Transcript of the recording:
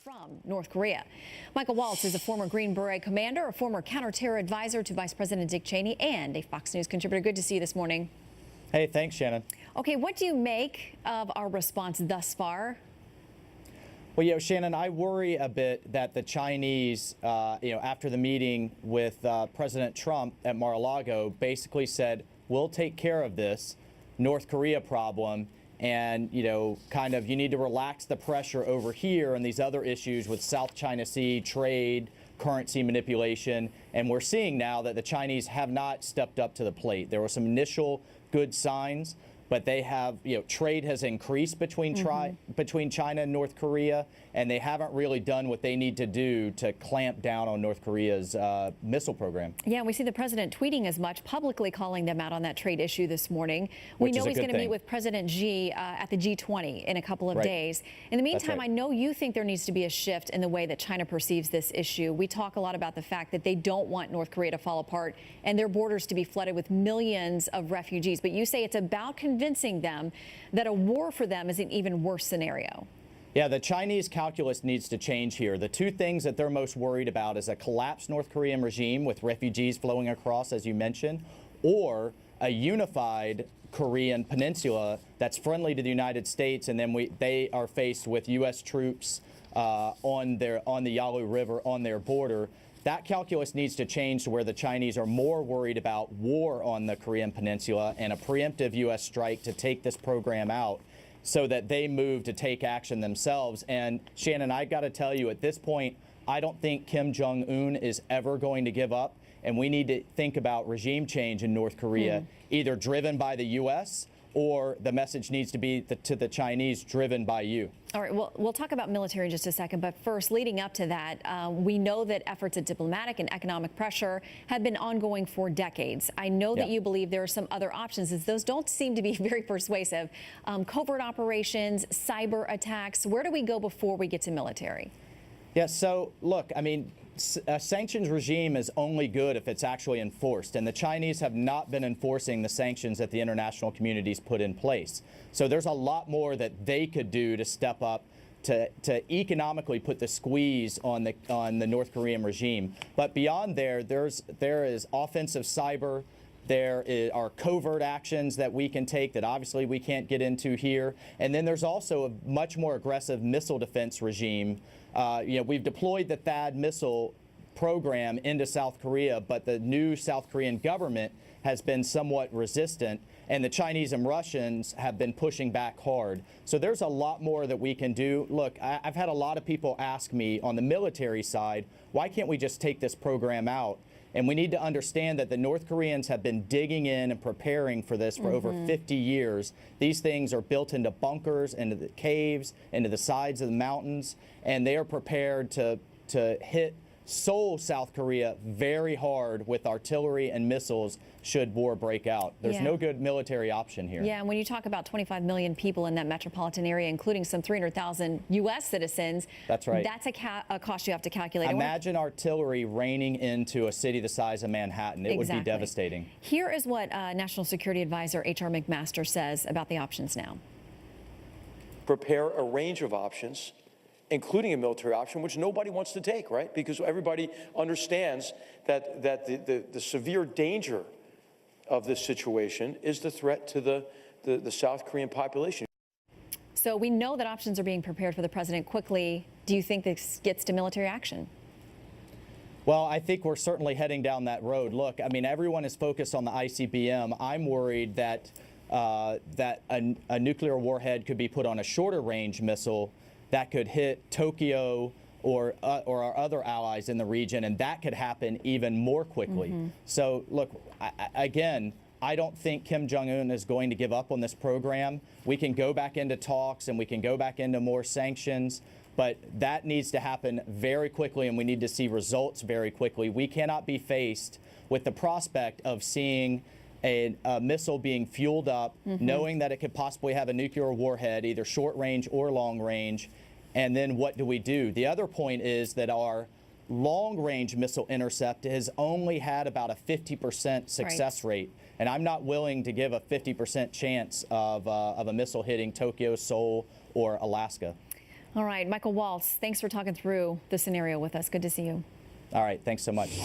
from North Korea. Michael Waltz is a former Green Beret commander, a former counterterror advisor to Vice President Dick Cheney, and a Fox News contributor. Good to see you this morning. Hey, thanks, Shannon. Okay, what do you make of our response thus far? Well, Shannon, I worry a bit that the Chinese, after the meeting with President Trump at Mar-a-Lago, basically said, we'll take care of this North Korea problem. And, you need to relax the pressure over here and these other issues with South China Sea, trade, currency manipulation. And we're seeing now that the Chinese have not stepped up to the plate. There were some initial good signs, but they have, trade has increased between China and North Korea, and they haven't really done what they need to do to clamp down on North Korea's missile program. Yeah, we see the president tweeting as much, publicly calling them out on that trade issue this morning. We know he's going to meet with President Xi at the G20 in a couple of days. In the meantime, I know you think there needs to be a shift in the way that China perceives this issue. We talk a lot about the fact that they don't want North Korea to fall apart and their borders to be flooded with millions of refugees. But you say it's about convincing them that a war for them is an even worse scenario. Yeah, the Chinese calculus needs to change here. The two things that they're most worried about is a collapsed North Korean regime with refugees flowing across, as you mentioned, or a unified Korean peninsula that's friendly to the United States, and then they are faced with U.S. troops on the Yalu River on their border. That calculus needs to change to where the Chinese are more worried about war on the Korean peninsula and a preemptive U.S. strike to take this program out, so that they move to take action themselves. And Shannon, I got to tell you, at this point, I don't think Kim Jong-un is ever going to give up. And we need to think about regime change in North Korea, either driven by the U.S. or the message needs to be to the Chinese, driven by you. All right, well, we'll talk about military in just a second, but first, leading up to that, we know that efforts at diplomatic and economic pressure have been ongoing for decades. I know that you believe there are some other options, as those don't seem to be very persuasive. Covert operations, cyber attacks. Where do we go before we get to military? Yeah, so look, a sanctions regime is only good if it's actually enforced, and the Chinese have not been enforcing the sanctions that the international community's put in place. So there's a lot more that they could do to step up to economically put the squeeze on the North Korean regime. But beyond there is offensive cyber. There are covert actions that we can take that obviously we can't get into here. And then there's also a much more aggressive missile defense regime. We've deployed the THAAD missile program into South Korea, but the new South Korean government has been somewhat resistant, and the Chinese and Russians have been pushing back hard. So there's a lot more that we can do. Look, I've had a lot of people ask me on the military side, why can't we just take this program out? And we need to understand that the North Koreans have been digging in and preparing for this for over 50 years. These things are built into bunkers, into the caves, into the sides of the mountains, and they are prepared to hit Seoul, South Korea, very hard with artillery and missiles should war break out. There's no good military option here. Yeah, and when you talk about 25 million people in that metropolitan area, including some 300,000 U.S. citizens, that's right. That's a cost you have to calculate. Imagine artillery raining into a city the size of Manhattan. It would be devastating. Here is what National Security Advisor H.R. McMaster says about the options now. Prepare a range of options, including a military option, which nobody wants to take, right? Because everybody understands that the severe danger of this situation is the threat to the South Korean population. So we know that options are being prepared for the president quickly. Do you think this gets to military action? Well, I think we're certainly heading down that road. Look, everyone is focused on the ICBM. I'm worried that a nuclear warhead could be put on a shorter range missile that could hit Tokyo or our other allies in the region, and that could happen even more quickly. So, look, again, I don't think Kim Jong-un is going to give up on this program. We can go back into talks and we can go back into more sanctions, but that needs to happen very quickly, and we need to see results very quickly. We cannot be faced with the prospect of seeing a missile being fueled up, knowing that it could possibly have a nuclear warhead, either short range or long range, and then what do we do? The other point is that our long-range missile intercept has only had about a 50% success rate, and I'm not willing to give a 50% chance of a missile hitting Tokyo, Seoul, or Alaska. All right, Michael Waltz, thanks for talking through the scenario with us. Good to see you. All right, thanks so much.